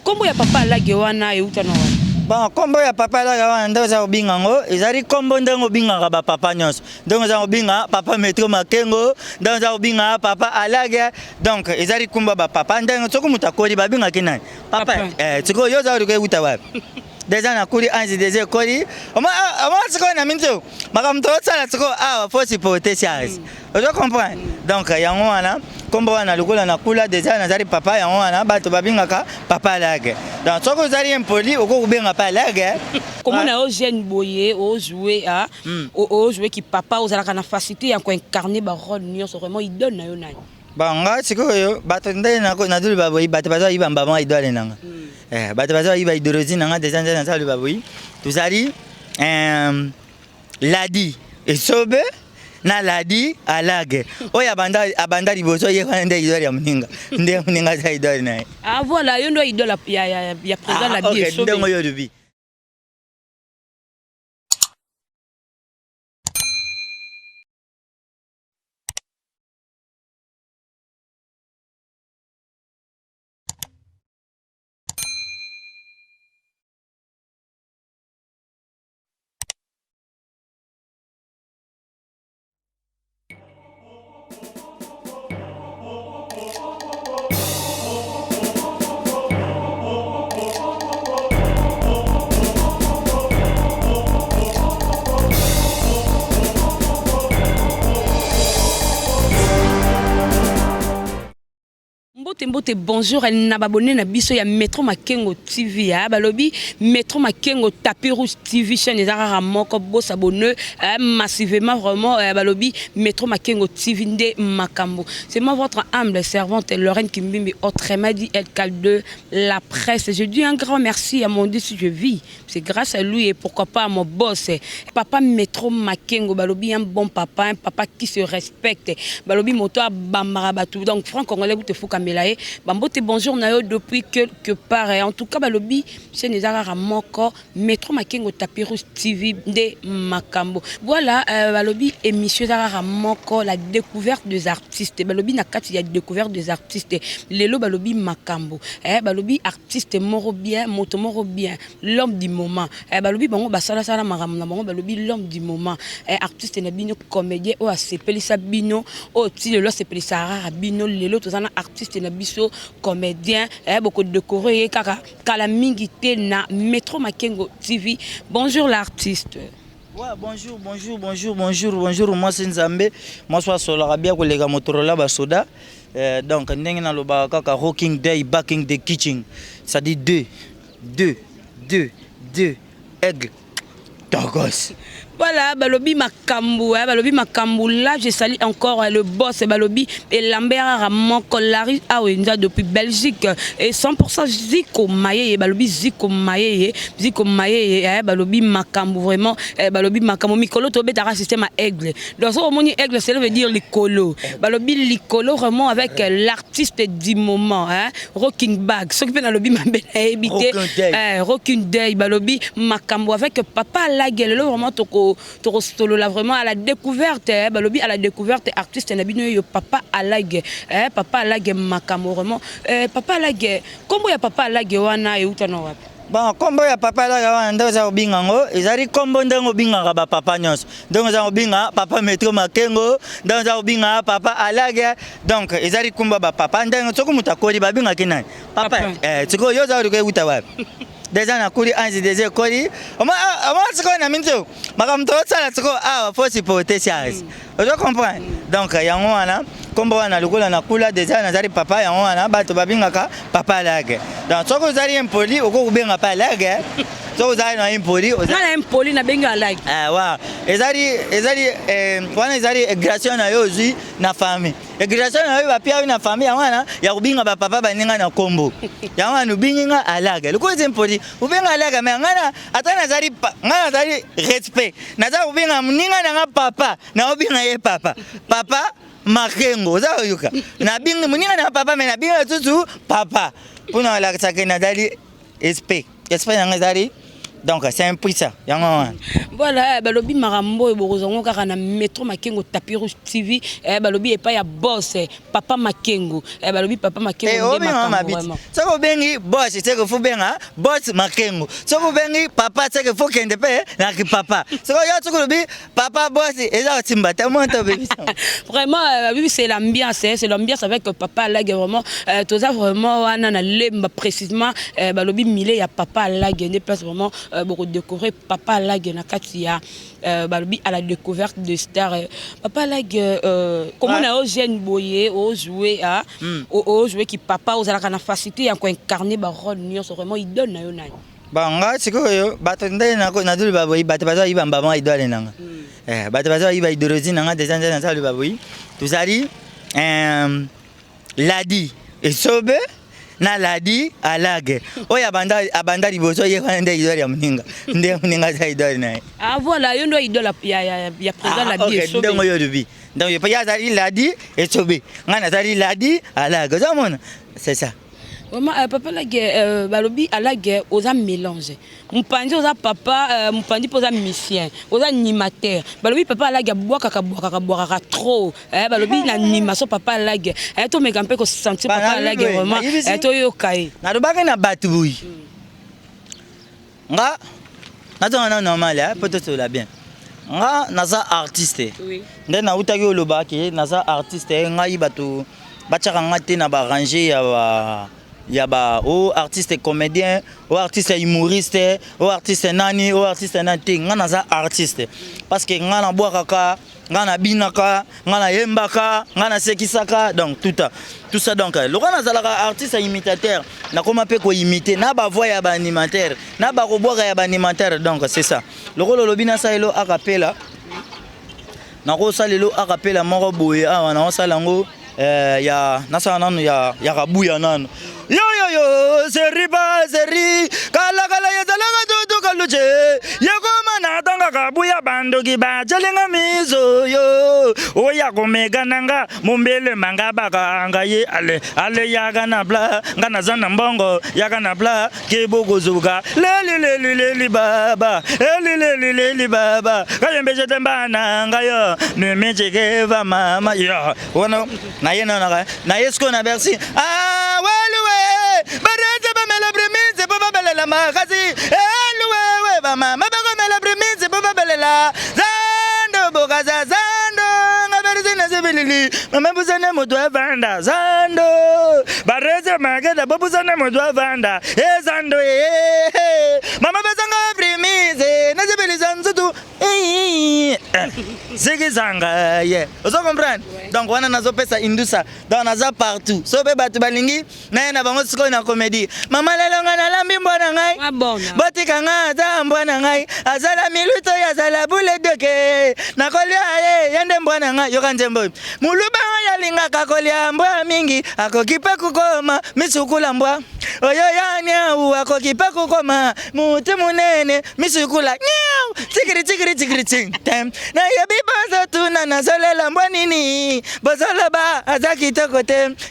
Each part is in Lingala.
Kombo ya papa alage wana euta na wana. Bon, kombo ya papa alage wana ndo za obinga ngo, ezali kombo ndengo binga ba papa nyonso. Ndengo za obinga papa Maître Makengo, ndengo za obinga papa alage. Donc ezali kombo ba papa ndengo tsoko mutakoli ba binga kinani. Papa tsoko yo za ruke uta wapi. Déjà na kuri anzi déjà kori. Oma tsoko na minto. Makamto tsala tsoko faut supporter sias. Vous comprenez? Donc yango wana kombo wana lukola na kula déjà nazali papa yango wana bato babingaka papa alage. Donc soko zali impoli oko kubenga papa alage. Comment on a jeune boyer au jouer à au jouer qui papa aux alaka na facilité à incarner ba rôle nion vraiment il donne na yo nani. Banga siko yo bato ndai na dulu baboyi bato bazo ibamba ba idole nanga. Bato bazo iba idorozi nanga déjà na dulu baboyi. Tuzali ladi esobe na ladi alage. Oya abanda liboso ye nde idole ya muninga. Nde muninga za idole na. Ah voilà, yo ndo idole ya président la vie esobe. Ndengo yo dubi. Mbote bonjour na babonné na biso ya Maître Makengo TV ya balobi Maître Makengo tapis rouge TV chaîne ezara moko bo s'abonner massivement vraiment balobi Maître Makengo TV nde makambo. C'est moi votre humble servante Lorraine Kimbimbi autrement dit elle de la presse. Je dis un grand merci à mon Dieu si je vis. C'est grâce à lui et pourquoi pas à mon boss papa Maître Makengo balobi un bon papa, un papa qui se respecte. Balobi moto bambara batu donc franc congolais te fou kamela. Bambote bonjour nayo depuis quelque part en tout cas balobi c'est nezara moko Maître Makengo tapis rouge TV de makambo. Voilà balobi émission zara moko la découverte des artistes. Balobi na kati ya découverte des artistes. Lelo balobi makambo. Balobi artiste moro bien, moto moro bien, l'homme du moment. Balobi bango basala sala makambo na bango balobi l'homme du moment. Artiste na bino comédien o asepelisa bino o ti lelo asepelisa rara bino lelo tozana artiste na biso comédien beaucoup décoré kaka kala mingi te na Maître Makengo TV. Bonjour l'artiste. Ouais, bonjour, moi c'est Nzambe, moi sois Solarabia kolega Motorola basoda. Donc ndenge na loba kaka rocking day backing the kitchen. Ça dit deux aigle. Togos. Voilà, balobi makambu, balobi makambu. Là, je salue encore le boss, balobi et Lambert Ramon Colari, Awenza depuis Belgique et 100% Ziko Maye, balobi Ziko Maye, balobi makambu vraiment, balobi makambu. Mikolo tobe dara système à aigle. Dans ce moment, aigle, ça veut dire l'icolo. Balobi l'icolo vraiment avec l'artiste du moment, Rocking Bag. Ce qui fait dans le bimambé, habité, Rocking Day, balobi makambu avec papa la gueule, vraiment toko. Torostolo là vraiment à la découverte balobi à la découverte artiste nabino yo papa alage papa alage makamo vraiment papa alage kombo ya papa alage wana euta na wapi. Bon, kombo ya papa alage wana ndo za obinga ngo ezali kombo ndengo binga ba papa nyonso. Ndengo za obinga papa Maître Makengo, ndengo za obinga papa alage. Donc ezali kombo ba papa ndengo tsoko mutakoli ba binga kinani. Papa tsiko yo za ruke uta wapi. Déjà na kuri anzi déjà kori. Oma tsiko na minto. Makamto tsala tsiko faut supporter sias. Vous comprenez? Donc yango wana kombo wana lukola na kula déjà nazali papa yango wana bato babingaka papa alage. Donc soko zali impoli oko kubenga papa alage. Soko zali na impoli na impoli na benga alage. Wa ezali wana ezali egration na yo zui na famille. Egration na yo ba pia na famille wana ya kubinga ba papa baninga na kombo. Yango wana binga alage. Lukola impoli ubenga alage mais ngana atana zali ngana zali respect. Naza ubinga mninga na papa na ubinga ye papa Makengo za yuka na bingi muninga na papa mais na binga tutu papa puna la tsake na dali respect na ngazali Donc c'est un prix ça. Voilà, balobi marambo et borozongo kaka na Métro Makengo Tapis Rouge TV. Balobi et pas ya boss Papa Makengo. Balobi Papa Makengo nde makambo. Soko bengi boss, c'est que faut benga boss Makengo. Soko bengi papa, c'est que faut kende pe na ki papa. Soko ya soko lobi papa boss et ça timbata monte bébé. Vraiment c'est l'ambiance, c'est l'ambiance avec papa Lag vraiment tout ça vraiment wana na lemba précisément balobi milé ya papa Lag ne place vraiment beaucoup découvrir papa Lag na katia balobi à la découverte de stars papa Lag comment on a jeune boyer au jouer à au jouer qui papa aux ala na facilité à incarner ba rôle nyonso vraiment il donne na yo nani banga sikoyo bato ndé na dulu baboyi bato bazo iba mbama idole nanga bato bazo iba idorozi nanga déjà na salu baboyi tuzali ladi esobe na ladi alage oya abanda liboso ye kana nde idole ya muninga nde muninga za idole naye voilà yo ndo idole ya président la bien esobe ndengo yo lubi donc ye pa ya zali ladi esobe ngana zali ladi alage zamona c'est ça. Vraiment, papa Lag balobi à la guerre aux mélange. Mpandi aux papa mpandi aux musicien, aux animateurs. Balobi papa Lag bois kaka trop. Balobi l'animation papa Lag. To me gampe ko sentir papa Lag vraiment. To yo kai. Na do baka na batubui. Nga na to na normal peut-être la bien. Nga naza artiste. Oui. Nde na utaki olobaki naza artiste ngai bato bachaka ngate na ba ranger ya ba o artiste comédien, o artiste humoriste, o artiste nani, o artiste nati, ngana za artiste. Parce que ngana boakaka, ngana binaka, ngana yembaka, ngana sekisaka, donc tout ça donc. Le ngana zalaka artiste imitateur, na koma pe ko imiter, na ba voix ya ba animateur, na ba ko boaka ya ba animateur, donc c'est ça. Le rôle lobina sa elo akapela. Na ko salelo akapela moko boye awa na salango ya nasa nanu ya kabuya nanu. Yo seri kala yezalanga tutu kaluche yekoma na tanga kabuya bandoki bachelenga miso yo oya komega nanga mumbele manga baka ngaye ale yaga na bla ngana zana mbongo yaga na bla keboko zuka leli baba leli baba kayembe jetemba ngayo nemeche keva mama yo wana na yena na yesko na merci barete ba mela premise ba balela makasi eluwe ba mama ba mela premise ba balela zando bokaza zando ngaberisi na sibilili mama busane moto avanda zando barete mageda bobusane moto avanda zando mama bezanga premise na sibilili zanzutu Zigi zanga vous comprenez donc on a nazo pesa indusa donc naza partout so be batu balingi na na bango siko na comédie mama lelo ngana lambi mbona ngai botika nga za mbona ngai azala miluto ya zala bule doke na kolia yende mbona ngai yo kanjembo muluba ya linga kakolia mbwa mingi akokipa kukoma misukula mbwa oyo yanya u akokipa kukoma mutu munene misukula nyau tikiri ting na yebi bazo tuna na zolela mbwanini bozola ba azaki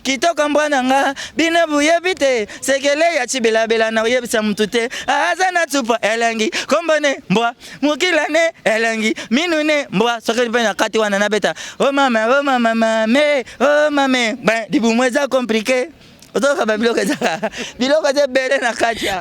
kitoko mbwana nga binabu yebite sekele ya chibela na yebisa mtute azana tupa elengi kombone mbwa mukilane elengi minune mbwa sokeli pena kati wana na beta oh mama ben dibu mweza compliqué.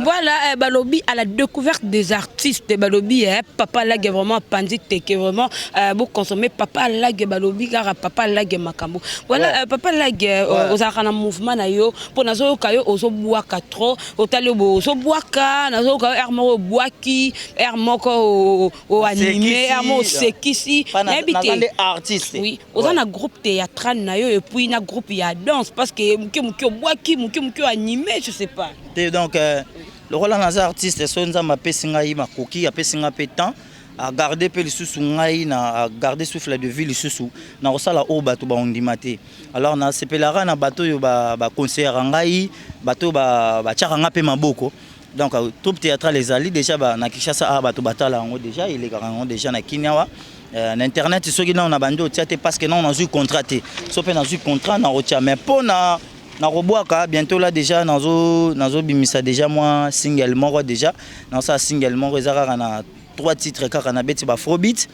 Voilà, balobi à la découverte des artistes. Balobi, papa Lag vraiment pandite que vraiment pour consommer papa Lag balobi car papa Lag makambo. Voilà, papa Lag aux arana mouvement na yo pour nazo kayo ozo boaka trop, otalo ozo boaka nazo kayo ermo boaki, ermoko o animé, ermo sekisi. N'habité artiste. Oui, aux un groupe théâtral na yo et puis na groupe ya danse parce que muke boaki qui animé, je sais pas. Donc, le rôle d'un artiste, c'est un pessinga ma coquille, a pessinga pétant, à garder le sous à garder souffle de vie le sous na osala o bato ba ondimate. Alors na sepelara na bato yo ba concert ngai, bato ba tchaka pe maboko. Donc troupe théâtrale les ali déjà ba na Kinshasa bato batala ngo déjà il est garanti déjà na Kinyawa. Internet ce qui on a bando théâtre parce que non on a eu contraté. Sauf on a eu contrat na rotia mais pour na nakobwaka bientôt là déjà nazo bimisa déjà moi single moko déjà dans ça single moko ezaka na 3 titres kaka na beti ba Afrobeat.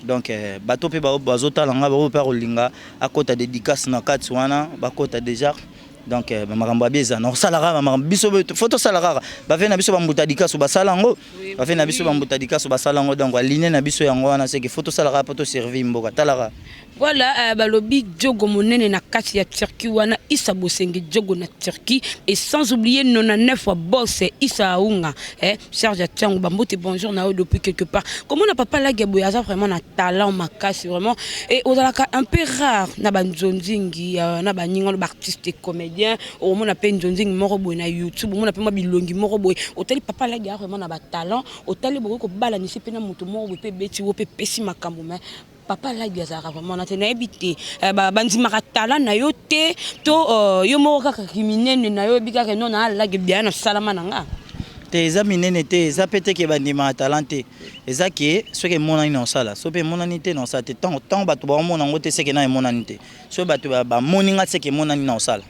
Donc bato pe bazotala nga ba pa kolinga akota dédicace na kati wana bakota déjà. Donc makambo bieza no salara makambo biso photo salara ba fe na biso ba mbutadika so ba salango ba fe na biso ba mbutadika so ba salango donc aligné na biso yango wana c'est que photo salara poto servir mboka talara. Voilà, balobi Diogo monene na kati ya Turquie wana Issa Bosenge Diogo na Turquie et sans oublier 99 fois boss Issa Aounga Serge Tiango Bambote bonjour na depuis quelque part. Comment on n'a pas la Gaboyaza vraiment na talent makasi vraiment et ozalaka un peu rare na banzonzingi na baninga artiste et comédien au monde appelle nzonzingi moko boy na YouTube on appelle bilongi moko boy otali papa la gare vraiment na ba talent otali boko ko bala ni sepena mutu moko pe beti wo pe pesi makambo mais papa la gazara vraiment na tena ebité bandi makatala na yo te to yo moko kaka kiminene na yo bika ke non na la bien na salama nanga te eza minene te eza pete ke bandi makatala te eza ke ce que monani na sala so pe monani te na sala te tant bato ba mona ngote ce que na monani te so bato ba moninga ce que monani na sala.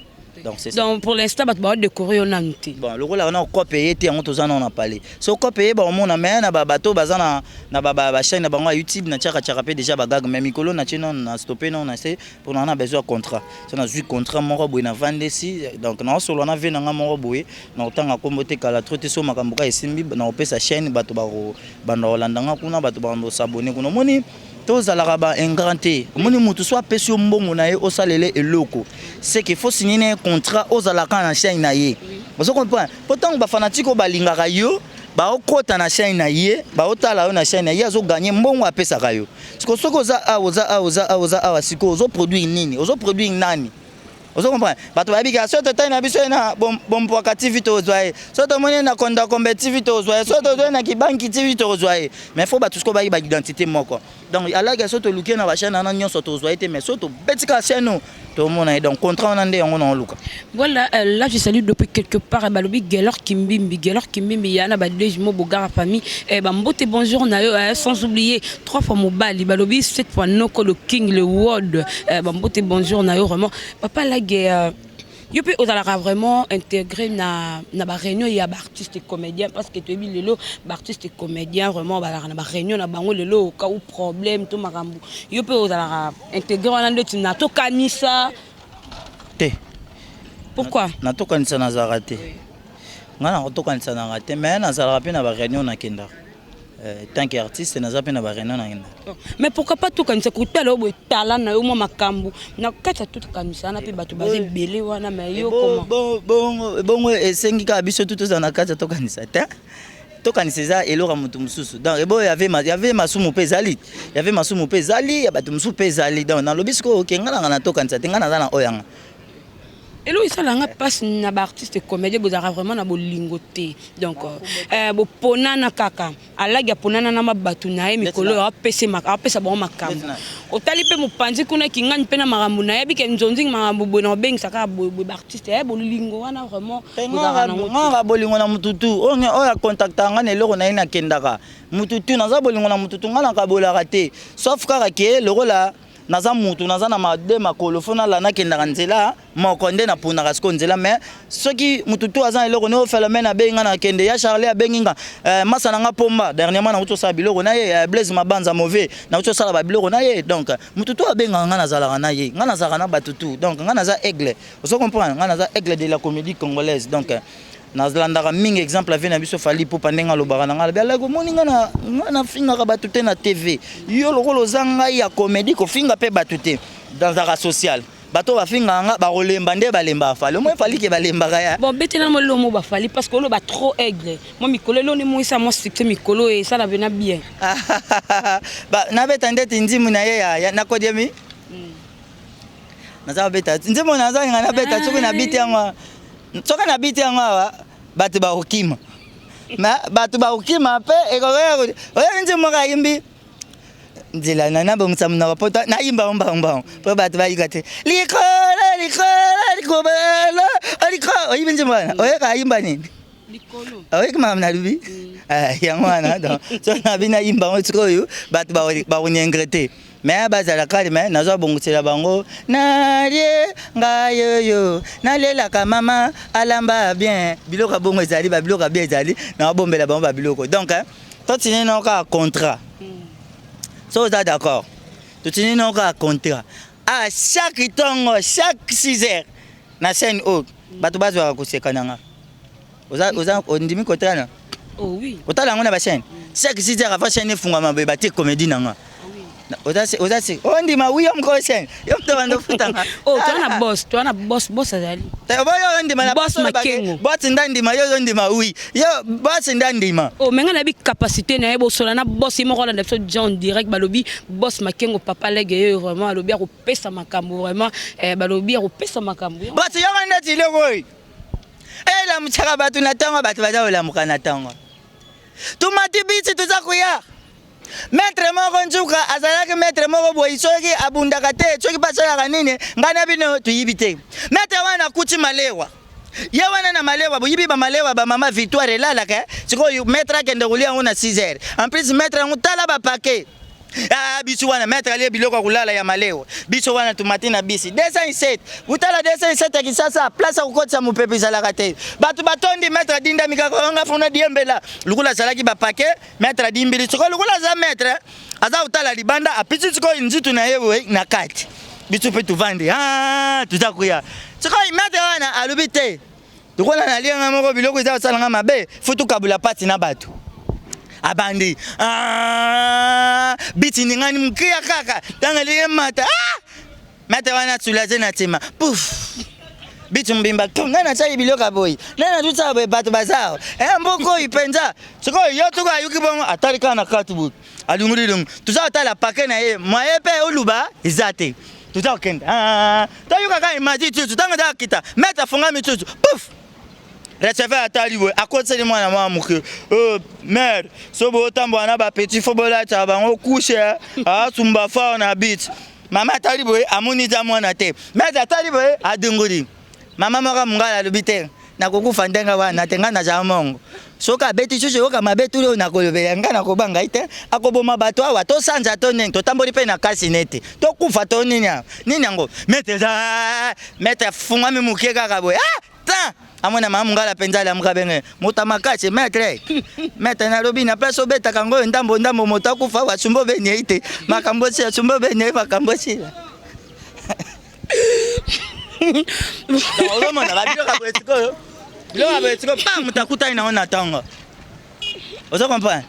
Donc pour l'instant, tu vas décorer au Nanti. Bon, le rôle là on a encore payé, on a parlé. Si on a payé, on a mis na bateau, na chaîne na YouTube, na tchaka tchaka déjà bagag, mais Mikolo na chino na stoppé non na c'est pour on a besoin de contrat. Si on a juste contrat, mon robot na vendre ici, donc na solo na venu na mon robot, na autant à comboter kala trotter sur makambuka isimbi, na opé sa chaîne bateau baro, bando landanga kuna bateau bando s'abonner kuna moni. Tous à la ingranté. Moni mutu soit pesio mbongo na ye osalele eloko. C'est qu'il faut signer un contrat aux alaka na chaîne na ye. Vous comprenez? Pourtant ba fanatiko balingaka yo, ba okota na chaîne na ye, ba otala na chaîne na ye azo gagner mbongo apesa kayo. Siko soko za awa siko ozo produire nini? Ozo produire nani? Vous comprenez? Bato babika so to na biso na bompo activité ozwaye. So to moni na konda compétitivité ozwaye. So to na kibanki activité ozwaye. Mais faut ba tout ce ko ba identité moko. Donc alaga so to luke na ba chaîne na nyonso to ozwaye te mais so to betika chaîne to mona donc contrat on ande yango na luka. Voilà, là je salue depuis quelque part balobi Gelor Kimbimbi yana ba deux jumeaux bogara famille et Bambote bonjour na yo sans oublier 3 fois Mobali balobi 7 fois Noko le King le World Bambote bonjour na yo vraiment papa la guerre yo pe ozalaka vraiment intégré na ba réunion ya ba artiste et comédien parce que tu bi lelo ba artiste et comédien vraiment ba na ba réunion na bango lelo ka ou problème to makambu yo pe ozalaka intégré wana ndeti na to kanisa te. Pourquoi? Na to kanisa na zarate. Ngana to kanisa na rate mais na zarate na ba réunion na kenda. Tant qu'artiste na zape na ba réunion na kenda. Mais pourquoi pas tout kanisa ko talo bo talent na yo mo makambu na kata tout kanisa na pe bato baze belé wana mais yo comment? Bon esengi ka biso tout ça na kata to kanisa ta. To kanisa za elora mutu mususu. Donc ebo y avait masumu pezali. Y avait masumu pezali ya bato musu pezali donc na lobisko okengana na to kanisa tingana za na oyanga. Et là, ça l'a passe na artiste comédien bozara vraiment na bolingoté donc bo ponana kaka alaga ponana na mabatu na ye mikolo apese bon makambo otali pe mopanzi kuna kingani pe na makambo na ye bike nzonzingi makambo bona bengi saka bo artiste bo lingo wana vraiment bozara nga bolingo na mututu oya contactanga ne loko na ina kendaka mututu naza bolingo na mututu nga na kabola te sauf kaka ke loko la naza mutu naza na made makolo fona la na kenda nzela mokonde na puna kasko nzela mais soki mutu to aza eloko ne phénomène abenga na kende ya Charlie abenginga masa na nga pomba dernièrement na uto sa biloko na ye Blaise Mabanza mauvais na uto sala ba biloko na ye donc mutu to abenga nga na zala na ye nga na zala na batutu donc nga na za aigle vous comprenez nga na za aigle de la comédie congolaise donc nazalandaka mingi exemple ave na biso fali po pandenga lobaka na ngala bela ko moninga na finga ka batute na TV yo lokolo zanga ya comédie ko finga pe batute dans la social bato ba finga nga ba rolemba nde balemba fali mo fali ke balemba ya bon betena mo lo mo ba fali parce que lo ba trop aigle mo mikolo lo ni mo isa mo succès mikolo et ça la vena bien ba na beta ndeti ndimu na ye ya na kodiemi na za beta ndimu na za ngana beta tsoko na biti yango soka na biti yango batu ba okima ma batu ba okima pe ekoya oya nje mo ka yimbi ndila na bomsa mna rapota na yimba mba po batu ba yikate likola oyibe nje mwana oya ka yimba nini likolo oya kama na lubi ya mwana donc so na bina yimba otiko yo batu ba onyengrete mais bazala kali mais nazo bongusela bango na lie ngayo yo na lela ka mama alamba bien biloko bongo ezali ba biloko bien ezali na bombela bango ba biloko donc toi tu n'es pas contrat so ça d'accord tu n'es pas contrat à chaque temps chaque 6 heures na scène haute bato bazwa ko sekananga oza ondimi contrat na oh oui otala ngona ba chaîne chaque 6 heures avant chaîne fungama ba te comédie nanga Ozasi, on dit ma oui on conseille. Yo mtawando futanga. Oh, tu as boss azali. Taboyo on dit ma boss makengo. Boss ndandi ma yo on dit ma oui. Yo boss ndandi ma. Oh, menga na bi capacité na yebo sola na boss mo rola ndepso John direct balobi boss makengo papa lege yo vraiment alobi ko pesa makambo vraiment balobi ko pesa makambo. Boss yo ndati lekoy. La mchaka batu na tango batu baza la mukana tango. Tu matibisi tuzakuya. Maître moko njuka azalaki maître moko boyi soki abundaka te soki pasalaka nini ngana bino tuyibite maître wana kuti malewa ye wana na malewa boyibi ba malewa ba mama Victoire elalaka sikoyo maître akende kulia ngona 6 heures en plus maître ngutala ba paquet biso wana maître ali biloko kulala ya malewa biso wana tumatina bisi 207 utala 207 kisasa place akukotsa mupepe zalaka te batu batondi maître dinda mikako nga fona diembela lukula zalaki ba paquet maître dimbili siko lukula za maître aza utala libanda apiti siko nzitu na yewe na kati biso pe tuvandi tuzakuya siko maître wana alubite lukula na lianga moko biloko za salanga mabe futu kabula pati na batu abandi biti ningani mkia kaka tanga liye mata mata wana tulaze na tema puf biti mbimba ngana chai biloka boy nana tutsa boy batu bazao mboko ipenza siko yoto ka yuki bongo atari kana katubu alungulilung tuza tala pake na ye moyepe uluba izate tuza kenda tayuka ka imagine tutu tanga da kita meta funga mitutu puf receveur ataliwe akotse mwana mwa muke mère sobo tambo na ba petit footballer ta bango couche asumba fa na bit mama ataliwe amuni za mwana te mère ataliwe adunguri mama maka mungala lubite na kukufa ndenga wana tenga na za mongo soka beti chuchu yoka mabetu leo na kolobela ngana ko banga ite akoboma bato awa to sanja to neng to tamboli pe na kasi nete to kufa to ninya ninyango mete funga me muke kaka boy ta amona mama ngala penzala mukabenge mutamakache maître maître na lobi na place obeta kango ndambo moto akufa wa sumbo bene ite makambo sia sumbo bene makambo sia Olomona babilo kabwetiko bilo kabwetiko pa mutakuta inaona tanga ozo comprendre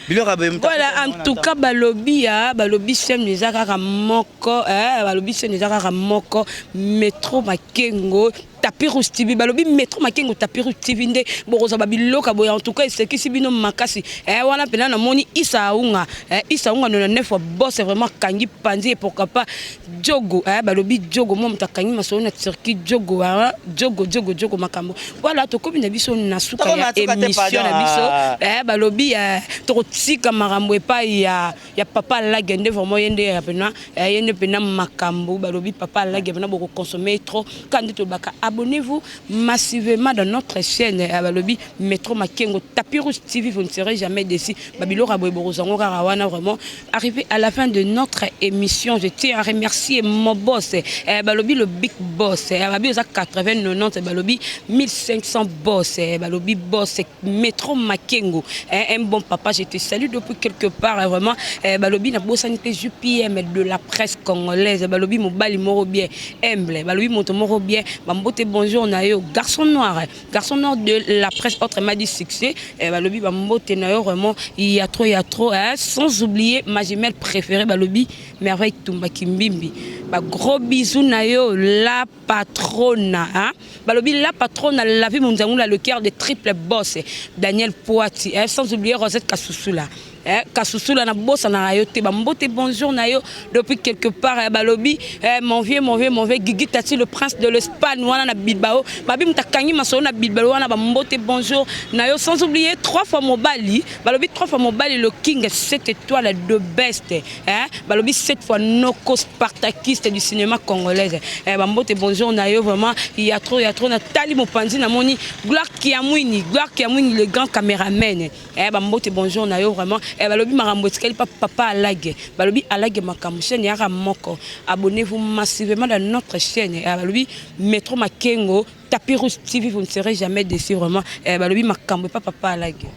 bilo kabwe mutakuta voilà en tout cas balobi sem nizaka moko balobi sem nizaka moko métro makengo Tapirou TV balobi métro makengo Tapirou TV nde bokoza babiloka boya en tout cas c'est qui si bino makasi wana pena na moni Isaunga no neuf boss c'est vraiment kangi panzi et pourquoi pas Jogo balobi Jogo mo mtakangi maso na circuit Jogo Jogo makambo voilà to kobi na biso na suka ya émission na biso balobi to tika marambo epa ya papa la gende vraiment yende pena makambo balobi papa la gende boko consommer trop quand to baka abonnez-vous massivement dans notre chaîne balobi métro makengo Tapirou TV vous ne serez jamais déçus babilo raboebo zango karawana vraiment arrivé à la fin de notre émission je tiens à remercier mon boss balobi le big boss babi oza 80 90 balobi 1500 boss balobi boss métro makengo un bon papa je te salue depuis quelque part vraiment balobi na bosanité JPM de la presse congolaise balobi mobali moro bien humble balobi moto moro bien bambote bonjour nayo garçon noir de la presse autre m'a dit succès balobi bambote nayo vraiment il y a trop sans oublier ma jumelle préférée balobi merveille Tumba Kimbimbi ba gros bisous nayo la patronne balobi la patronne la vie monzangula le cœur de triple boss Daniel Poati sans oublier Rosette Kasusula Kasusula na bossa na yo te bambote bonjour na yo depuis quelque part balobi mon vieux Guigui Tati le prince de l'Espagne wana na Bilbao babi mtakangi maso na Bilbao wana bambote bonjour na yo sans oublier 3 fois Mobali balobi 3 fois Mobali le king 7 étoiles de best balobi 7 fois Noko Spartakis artistes du cinéma congolais. Bambote bonjour na yo vraiment il y a trop na tali mopanzi na moni Gloire Kiamwini le grand caméraman. Bambote bonjour na yo vraiment balobi makambo tikali papa alage. Balobi alage makambo chaîne ya moko. Abonnez-vous massivement dans notre chaîne. Balobi Maître Makengo Tapis Rouge TV, vous ne serez jamais déçus vraiment. Balobi makambo papa alage.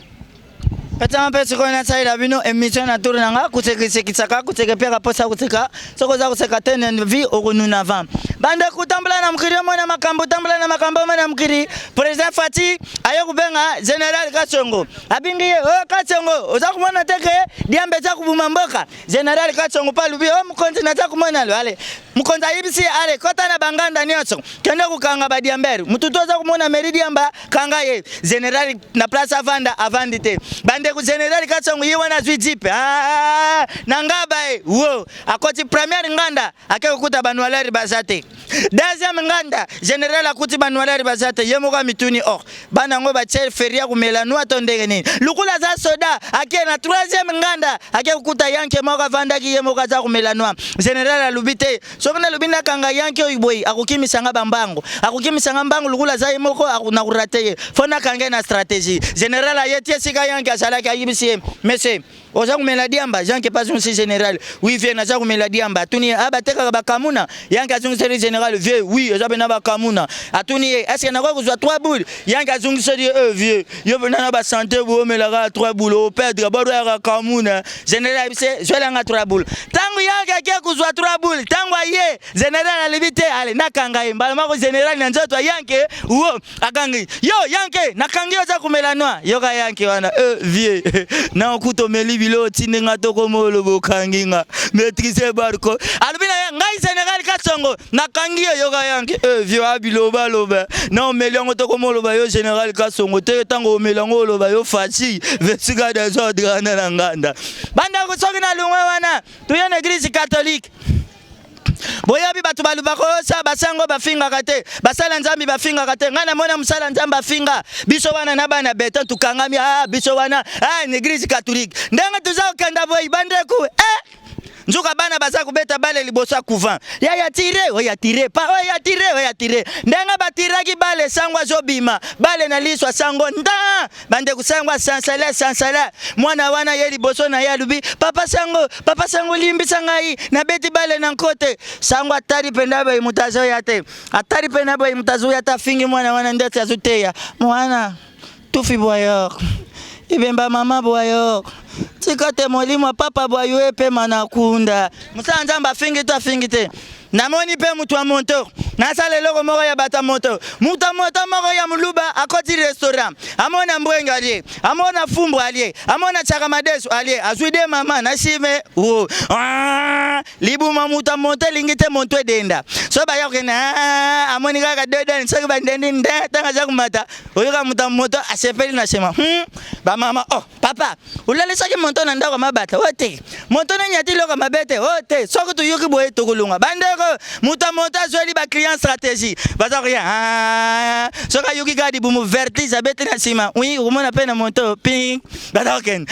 Kata mpesi ko na saida bino emission na tour nanga kusekisaka kusekepeka posa kuseka soko za kuseka tene vi okununa vam bande kutambula na mkiri mwana makambo tambula na makambo mwana mkiri president Fati ayo kubenga General Kasongo abingiye Kasongo oza kumona teke diambe za kubuma mboka General Kasongo palubi mkonzi na za kumona ale mkonza ibisi ale kota na banganda nyoso kende kukanga badiambere mututo za kumona meridiamba kanga ye General na place avanda avandite bande ku General Kasongo yiwana zwijipe nangaba wo akoti premier nganda akekukuta banwalari bazate deuxième nganda General akuti banwalari bazate yemoka mituni bana ngo ba chef feria kumela no atondeke nini lukula za soda ake na troisième nganda akekukuta yanke moka vandaki yemoka za kumela no General alubite sokona lubina kanga yanke oyiboyi akukimisanga bambango akukimisanga mbango lukula za yemoko akuna kurateye fona kange na stratégie General ayetie sika yanke asalaki ayibisi monsieur oza kumela diamba yanke pas un général oui vient na za kumela diamba tuni abateka bakamuna yanke azungisi général vieux oui oza bena bakamuna atuni est-ce que na kwa kuzwa 3 boules yanke azungisi vieux yo bena ba santé bo melaka 3 boules au perdre baro ya kamuna général bise zwela nga 3 boules tangu yanke ake kuzwa 3 boules tangu aye général alibite ale nakanga mbala mako général na nzoto yanke wo akangi yo yanke nakangi oza kumela noa yoka yanke wana vieux na okuto meli bilo tinenga toko molo bokanginga maîtriser barko albina ngai General Kasongo nakangi yoka yanke vieux abiloba loba na melongo toko molo ba yo General Kasongo te tango melongo loba yo Fati vesiga des ordres na nganda banda ko soki na lungwe wana tuyene église catholique boya bi batu balubako sa basango bafinga kate basala nzambi bafinga kate ngana mona musala nzamba bafinga biso wana na bana beta tukangami biso wana ni église catholique ndanga tuzao kanda boy bandeku nzuka bana baza kubeta bale libosa couvent ya tire ndanga batiraki bale sangwa zobima bale na liswa sango nda bande kusangwa sansala mwana wana ye liboso na ya lubi papa sango limbi sangai na beti bale na nkote sangwa atari penda ba mutazo yate atari penda ba mutazo yata fingi mwana wana ndetse azuteya mwana tufi boyo ibemba mama boyo tikate molimo papa boyo epe manakunda musanza mbafingi to afingite namoni pe mutu wa monto nasale loko moko ya bata moto muta moto moko ya muluba akoti restaurant amona mbwenga ali amona fumbo ali amona chakamadesu ali azwide mama na shime libu mamuta monto lingite monto denda so ba yakena amoni kaka deden so ba ndendi nda tanga za kumata oyoka muta moto asepeli na shema ba mama papa ulale saki monto na ndako mabata wote monto na nyati loko mabete wote soko tu yuki boye tokulunga bandeko muta monto azweli ba client stratégie baza rien soka yuki kadi bumu vertige abete na sima oui umona pena monto ping badaken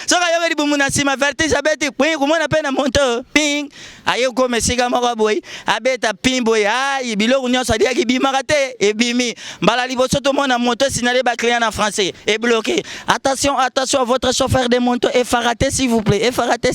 soka yuki bumu na sima vertige abete oui umona pena monto ping ayo ko mesika moko boy abeta ping boy biloko nyoso adia ki bimaka te ebimi mbala liboso to mona monto signalé ba client en français est bloqué attention à votre chauffeur de monto et faraté s'il vous plaît et faraté